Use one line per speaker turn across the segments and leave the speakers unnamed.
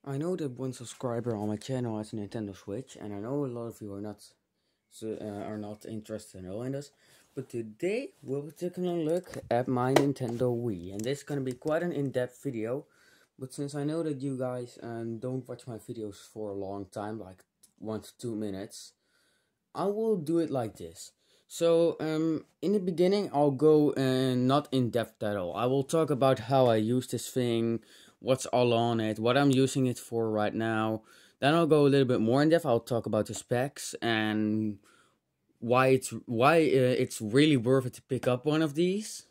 I know that one subscriber on my channel has a Nintendo Switch, and I know a lot of you are not interested in knowing this. But today we'll be taking a look at my Nintendo Wii, and this is gonna be quite an in-depth video. But since I know that you guys don't watch my videos for a long time, like 1 to 2 minutes, I will do it like this. So in the beginning, I'll go not in depth at all. I will talk about how I use this thing, what's all on it, what I'm using it for right now. Then I'll go a little bit more in depth. I'll talk about the specs and why it's really worth it to pick up one of these.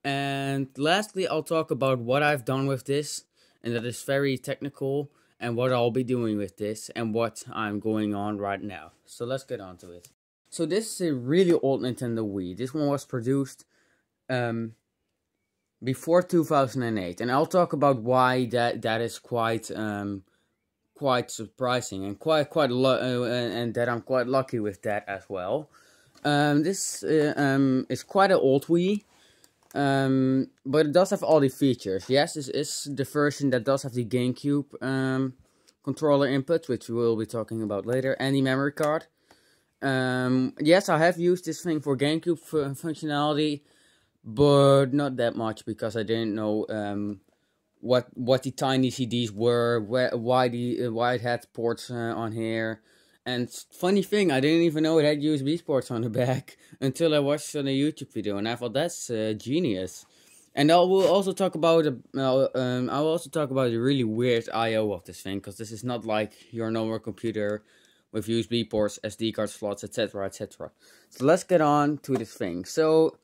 And lastly, I'll talk about what I've done with this, and that is very technical, and what I'll be doing with this, and what I'm going on right now. So let's get on to it. So this is a really old Nintendo Wii. This one was produced before 2008, and I'll talk about why that is quite surprising, and and that I'm quite lucky with that as well. This is quite an old Wii. But it does have all the features. Yes, this is the version that does have the GameCube controller input, which we will be talking about later, and the memory card. Yes, I have used this thing for GameCube functionality, but not that much because I didn't know what the tiny CDs were, why it had ports on here. And funny thing, I didn't even know it had USB ports on the back until I watched on a YouTube video, and I thought that's genius. And I will also talk about the really weird I/O of this thing, because this is not like your normal computer with USB ports, SD card slots, etc., etc. So let's get on to this thing. So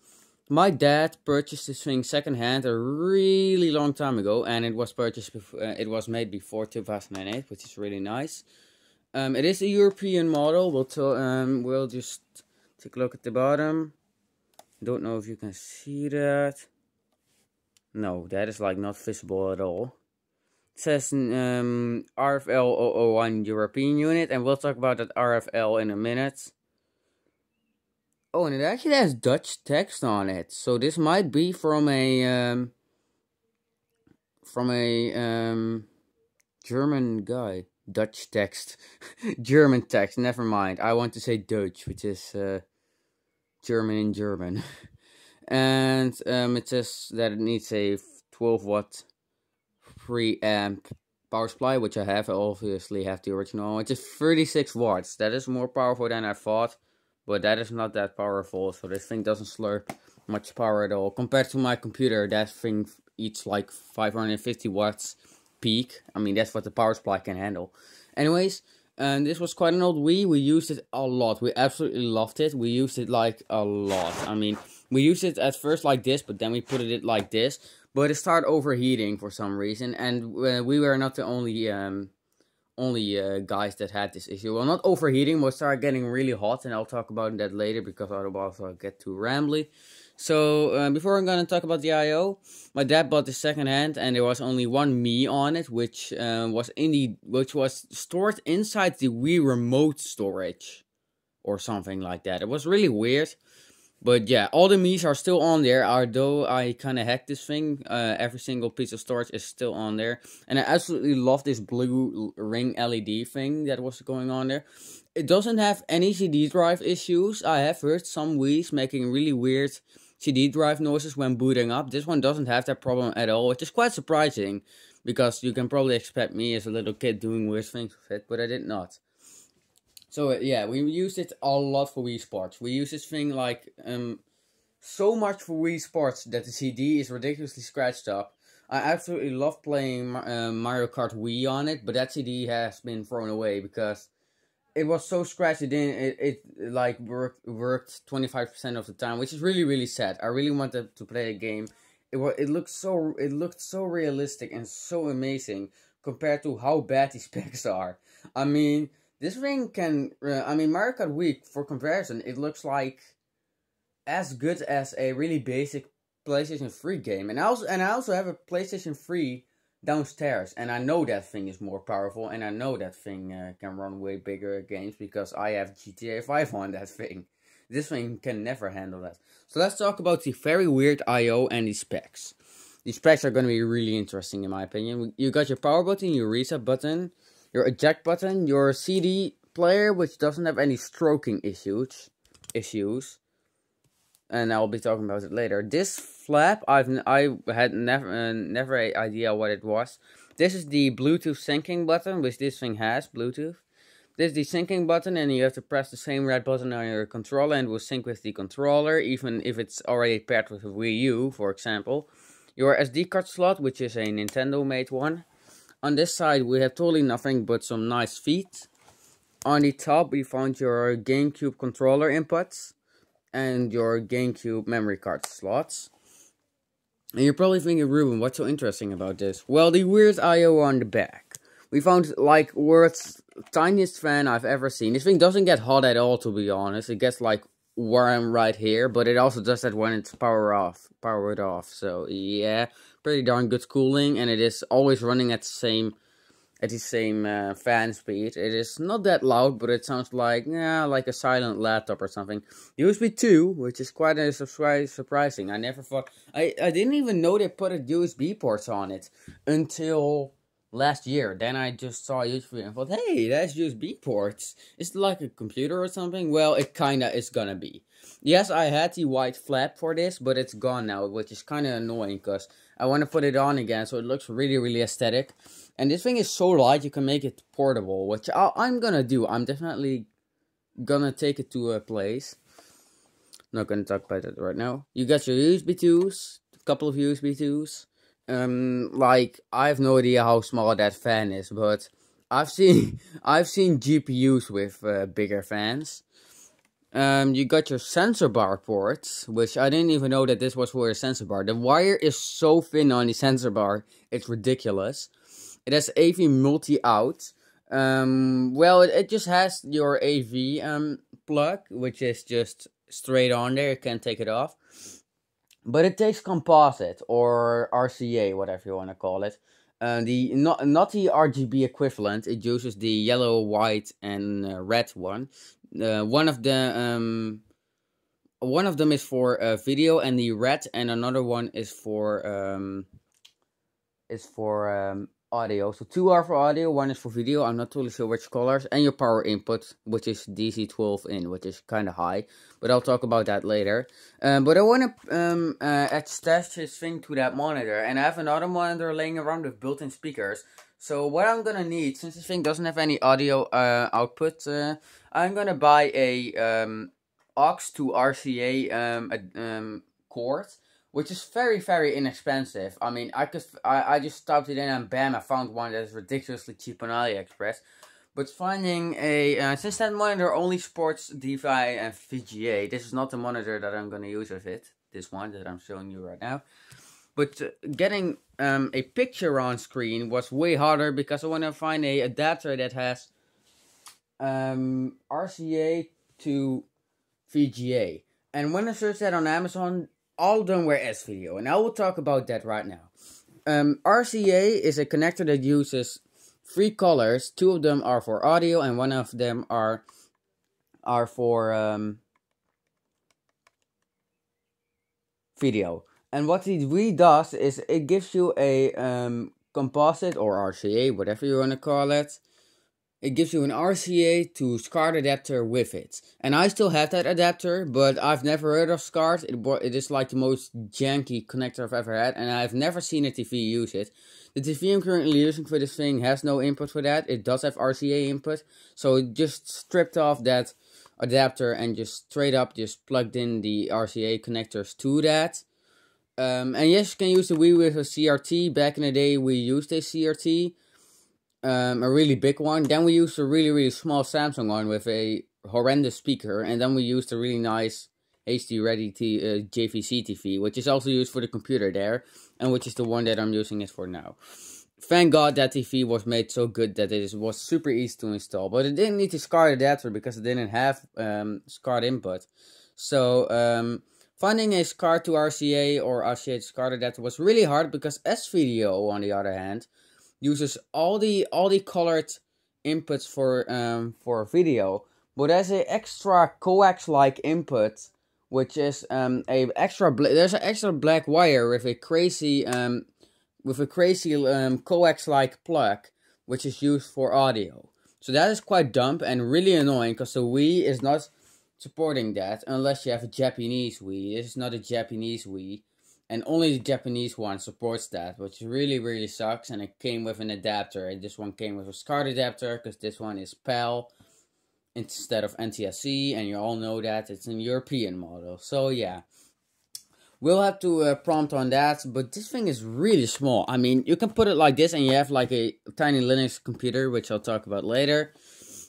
my dad purchased this thing secondhand a really long time ago, and it was purchased before, it was made before 2008, which is really nice. It is a European model. We'll just take a look at the bottom. Don't know if you can see that. No, that is like not visible at all. It says RFL 001 European unit, and we'll talk about that RFL in a minute. Oh, and it actually has Dutch text on it, so this might be from a German guy. Dutch text. German text, never mind. I want to say Dutch, which is German in German. And it says that it needs a 12 watt 3 amp power supply, which I have. I obviously have the original, which is 36 watts. That is more powerful than I thought, but that is not that powerful, so this thing doesn't slurp much power at all. Compared to my computer, that thing eats like 550 watts peak. I mean, that's what the power supply can handle. Anyways, this was quite an old Wii. We used it a lot. We absolutely loved it. We used it like a lot. I mean, we used it at first like this, but then we put it like this. But it started overheating for some reason, and we were not the only guys that had this issue. Well, not overheating, but it started getting really hot, and I'll talk about that later because otherwise I'll get too rambly. So before I'm gonna talk about the I/O, my dad bought this secondhand, and there was only one Mii on it, which was stored inside the Wii remote storage, or something like that. It was really weird, but yeah, all the Mii's are still on there. Although I kind of hacked this thing, every single piece of storage is still on there, and I absolutely love this blue ring LED thing that was going on there. It doesn't have any CD drive issues. I have heard some Wii's making really weird CD drive noises when booting up. This one doesn't have that problem at all, which is quite surprising, because you can probably expect me as a little kid doing weird things with it, but I did not. So yeah, we used it a lot for Wii Sports. We use this thing like so much for Wii Sports that the CD is ridiculously scratched up. I absolutely love playing Mario Kart Wii on it, but that CD has been thrown away because it was so scratched. It like worked 25% of the time, which is really, really sad. I really wanted to play the game. It looked so realistic and so amazing compared to how bad the specs are. I mean, this thing can Mario Kart Wii, for comparison, it looks like as good as a really basic PlayStation 3 game. And I also have a PlayStation 3 downstairs, and I know that thing is more powerful, and I know that thing can run way bigger games because I have GTA 5 on that thing. This thing can never handle that. So let's talk about the very weird I/O and the specs. these specs are going to be really interesting in my opinion. You got your power button, your reset button, your eject button, your CD player, which doesn't have any stroking issues, and I'll be talking about it later. This flap, I had never an idea what it was. This is the Bluetooth syncing button, which this thing has, Bluetooth. This is the syncing button, and you have to press the same red button on your controller, and it will sync with the controller, even if it's already paired with a Wii U, for example. Your SD card slot, which is a Nintendo-made one. On this side, we have totally nothing but some nice feet. On the top, we found your GameCube controller inputs and your GameCube memory card slots. And you're probably thinking, Ruben, what's so interesting about this? Well, the weird I/O on the back. We found, like, world's tiniest fan I've ever seen. This thing doesn't get hot at all, to be honest. It gets, like, warm right here, but it also does that when it's powered off. So, yeah, pretty darn good cooling, and it is always running at the same fan speed. It is not that loud, but it sounds like, yeah, like a silent laptop or something. USB 2, which is quite surprising. I never thought, I didn't even know they put a USB ports on it until last year. Then I just saw YouTube and thought, hey, that's USB ports. Is it like a computer or something? Well, it kinda is gonna be. Yes, I had the white flap for this, but it's gone now, which is kinda annoying, because I want to put it on again, so it looks really, really aesthetic. And this thing is so light, you can make it portable, which I'm gonna do. I'm definitely gonna take it to a place. Not gonna talk about it right now. You got your USB 2s, a couple of USB 2s. Like, I have no idea how small that fan is, but I've seen GPUs with bigger fans. You got your sensor bar ports, which I didn't even know that this was for a sensor bar. The wire is so thin on the sensor bar, it's ridiculous. It has AV multi-out. Well, it just has your AV plug, which is just straight on there. You can't take it off. But it takes composite or RCA, whatever you want to call it. Not the RGB equivalent. It uses the yellow, white, and red one. One of them is for video, and the red, and another one is for audio. So 2 are for audio, 1 is for video. I'm not totally sure which colors. And your power input, which is DC 12 in, which is kind of high, but I'll talk about that later. But I want to attach this thing to that monitor, and I have another monitor laying around with built-in speakers. So what I'm gonna need, since this thing doesn't have any audio output, I'm gonna buy a aux to RCA cord, which is very, very inexpensive. I mean, I just typed it in and bam, I found one that is ridiculously cheap on AliExpress. But finding a, since that monitor only supports DVI and VGA, this is not the monitor that I'm gonna use with it. This one that I'm showing you right now. But getting a picture on screen was way harder, because I want to find a adapter that has RCA to VGA. And when I searched that on Amazon, all of them were S-Video, and I will talk about that right now. RCA is a connector that uses 3 colors. 2 of them are for audio, and 1 of them are for video. And what it really does is it gives you a composite or RCA, whatever you want to call it. It gives you an RCA to SCART adapter with it. And I still have that adapter, but I've never heard of SCART. It is like the most janky connector I've ever had, and I've never seen a TV use it. The TV I'm currently using for this thing has no input for that. It does have RCA input, so it just stripped off that adapter and just straight up just plugged in the RCA connectors to that. And yes, you can use the Wii with a CRT. Back in the day, we used a CRT. A really big one. Then we used a really, really small Samsung one with a horrendous speaker. And then we used a really nice HD ready JVC TV, which is also used for the computer there, and which is the one that I'm using it for now. Thank God that TV was made so good that it was super easy to install. But it didn't need to SCART adapter because it didn't have SCART input. So finding a SCART to RCA or RCA to SCART adapter was really hard, because S-Video, on the other hand, uses all the colored inputs for video, but as an extra coax-like input which is there's an extra black wire with a crazy coax like plug, which is used for audio. So that is quite dumb and really annoying because the Wii is not supporting that unless you have a Japanese Wii. This is not a Japanese Wii, and only the Japanese one supports that, which really sucks. And it came with an adapter. This one came with a SCART adapter because this one is PAL instead of NTSC, and you all know that it's an European model. So yeah, we'll have to prompt on that, but this thing is really small. I mean, you can put it like this and you have like a tiny Linux computer, which I'll talk about later.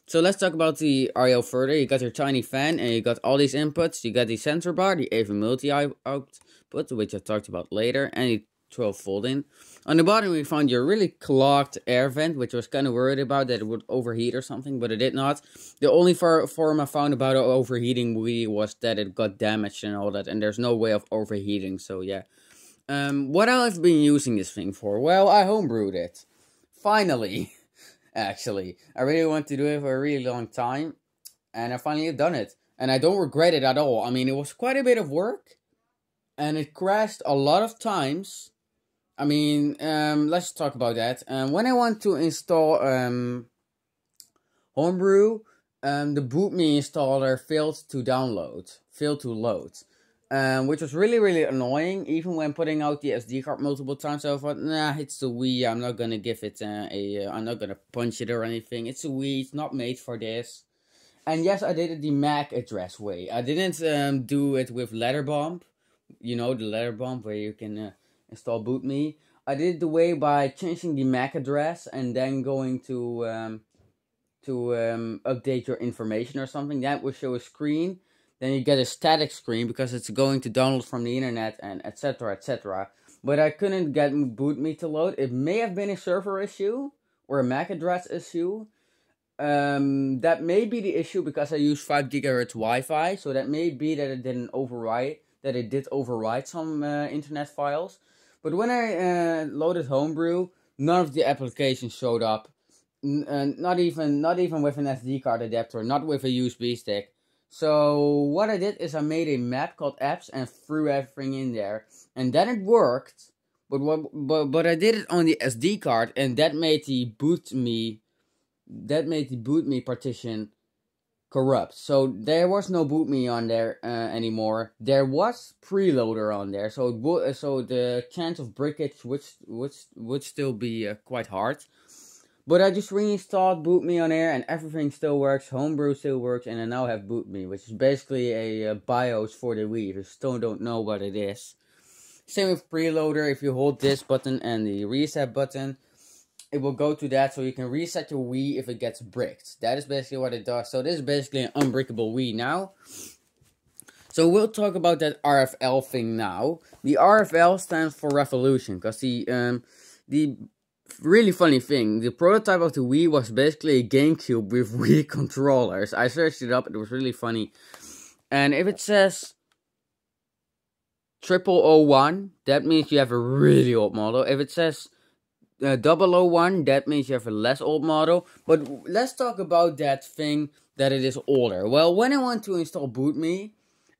So let's talk about the I/O further. You got your tiny fan and you got all these inputs. You got the sensor bar, the AV multi output, which I talked about later, and the 12 volt in. On the bottom we found your really clogged air vent, which I was kind of worried about that it would overheat or something, but it did not. The only forum I found about overheating Wii was that it got damaged and all that, and there's no way of overheating, so yeah. What I've been using this thing for? Well, I homebrewed it. Finally. Actually, I really want to do it for a really long time, and I finally have done it, and I don't regret it at all. I mean, it was quite a bit of work, and it crashed a lot of times. I mean, let's talk about that. When I want to install Homebrew, the BootMe installer failed to load, which was really annoying. Even when putting out the SD card multiple times, I thought, nah, it's the Wii. I'm not gonna give it I'm not gonna punch it or anything. It's a Wii. It's not made for this. And yes, I did it the MAC address way. I didn't do it with Letterbomb. You know, the Letterbomb where you can install BootMe. I did it the way by changing the MAC address and then going to update your information or something. That will show a screen. Then you get a static screen because it's going to download from the internet and etc. But I couldn't get BootMe to load. It may have been a server issue or a MAC address issue. That may be the issue because I use 5 GHz Wi-Fi. So that may be that it didn't overwrite. That it did overwrite some internet files. But when I loaded Homebrew, none of the applications showed up. Not even with an SD card adapter, not with a USB stick. So what I did is I made a map called apps and threw everything in there, and then it worked. But I did it on the SD card, and that made the BootMe partition corrupt. So there was no BootMe on there anymore. There was preloader on there, so the chance of breakage would still be quite hard. But I just reinstalled BootMe on there and everything still works, Homebrew still works, and I now have BootMe, which is basically a BIOS for the Wii, if you still don't know what it is. Same with preloader, if you hold this button and the reset button, it will go to that so you can reset your Wii if it gets bricked. That is basically what it does, so this is basically an unbreakable Wii now. So we'll talk about that RFL thing now. The RFL stands for Revolution, because the really funny thing, the prototype of the Wii was basically a GameCube with Wii controllers. I searched it up, it was really funny. And if it says 0001, that means you have a really old model. If it says 001, that means you have a less old model. But let's talk about that thing that it is older. Well, when I want to install BootMe,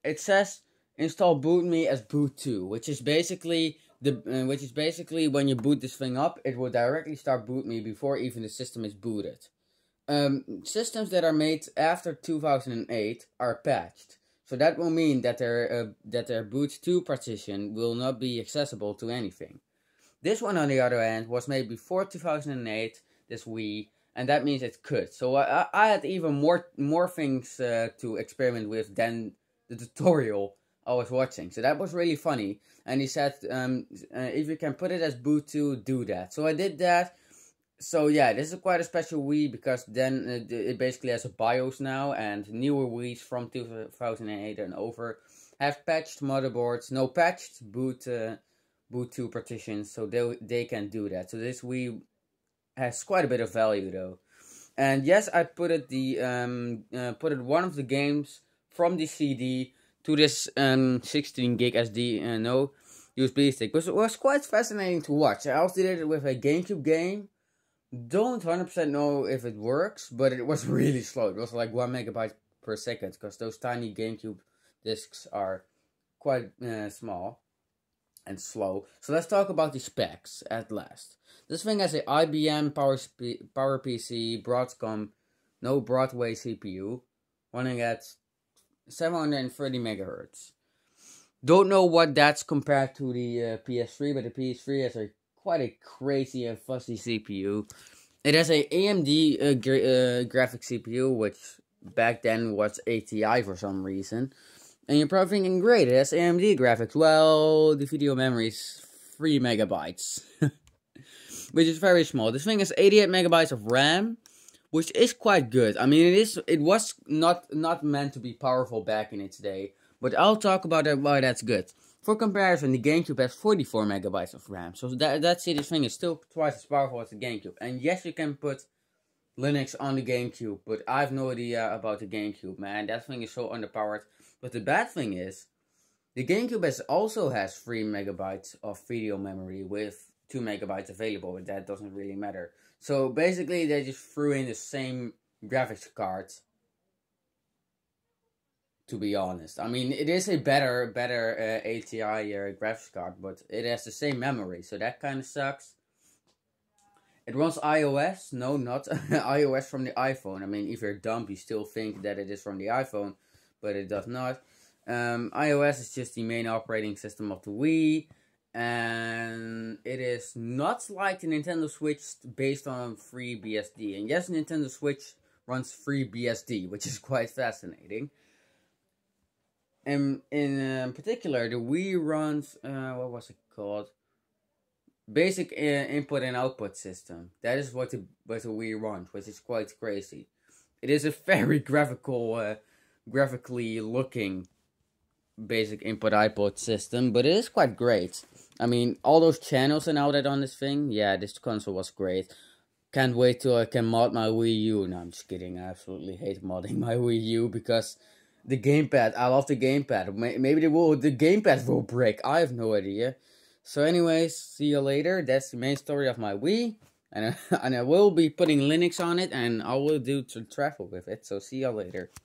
it says install BootMe as boot2, which is basically when you boot this thing up, it will directly start BootMe before even the system is booted. Systems that are made after 2008 are patched, so that will mean that their boot2 partition will not be accessible to anything. This one, on the other hand, was made before 2008, this Wii, and that means it could. So I had even more things to experiment with than the tutorial I was watching. So that was really funny. And he said, if you can put it as boot2, do that. So I did that. So yeah, this is quite a special Wii because then it basically has a BIOS now, and newer Wiis from 2008 and over have patched motherboards, no patched boot2 partitions, so they can do that. So this Wii has quite a bit of value though. And yes, I put one of the games from the CD to this 16 gig SD no USB stick, which was quite fascinating to watch. I also did it with a GameCube game. Don't 100% know if it works, but it was really slow. It was like 1 megabyte per second, because those tiny GameCube discs are quite small and slow. So let's talk about the specs at last. This thing has a IBM PowerPC Broadcom, no Broadway CPU, running at 730 megahertz. Don't know what that's compared to the PS3, but the PS3 has quite a crazy and fuzzy CPU. It has a AMD graphic CPU, which back then was ATI for some reason. And you're probably thinking, great, it has AMD graphics. Well, the video memory is 3 megabytes, which is very small. This thing has 88 megabytes of RAM, which is quite good. I mean, it was not meant to be powerful back in its day, but I'll talk about why that's good. For comparison, the GameCube has 44 megabytes of RAM, so that's it. This thing is still twice as powerful as the GameCube. And yes, you can put Linux on the GameCube, but I have no idea about the GameCube, man. That thing is so underpowered. But the bad thing is, the GameCube also has 3 megabytes of video memory with 2 megabytes available, but that doesn't really matter. So basically, they just threw in the same graphics card. To be honest, I mean, it is a better ATI graphics card, but it has the same memory, so that kind of sucks. It runs iOS. No, not iOS from the iPhone. I mean, if you're dumb, you still think that it is from the iPhone, but it does not. iOS is just the main operating system of the Wii, and it is not like the Nintendo Switch based on FreeBSD. And yes, Nintendo Switch runs FreeBSD, which is quite fascinating. And in particular, the Wii runs, what was it called? Basic input and output system. That is what the Wii runs, which is quite crazy. It is a very graphically looking basic input output system, but it is quite great. I mean, all those channels and all that on this thing, yeah, this console was great. Can't wait till I can mod my Wii U. No, I'm just kidding. I absolutely hate modding my Wii U because the gamepad, I love the gamepad. Maybe the gamepad will break. I have no idea. So anyways, see you later. That's the main story of my Wii. And I will be putting Linux on it, and I will do to travel with it. So see you later.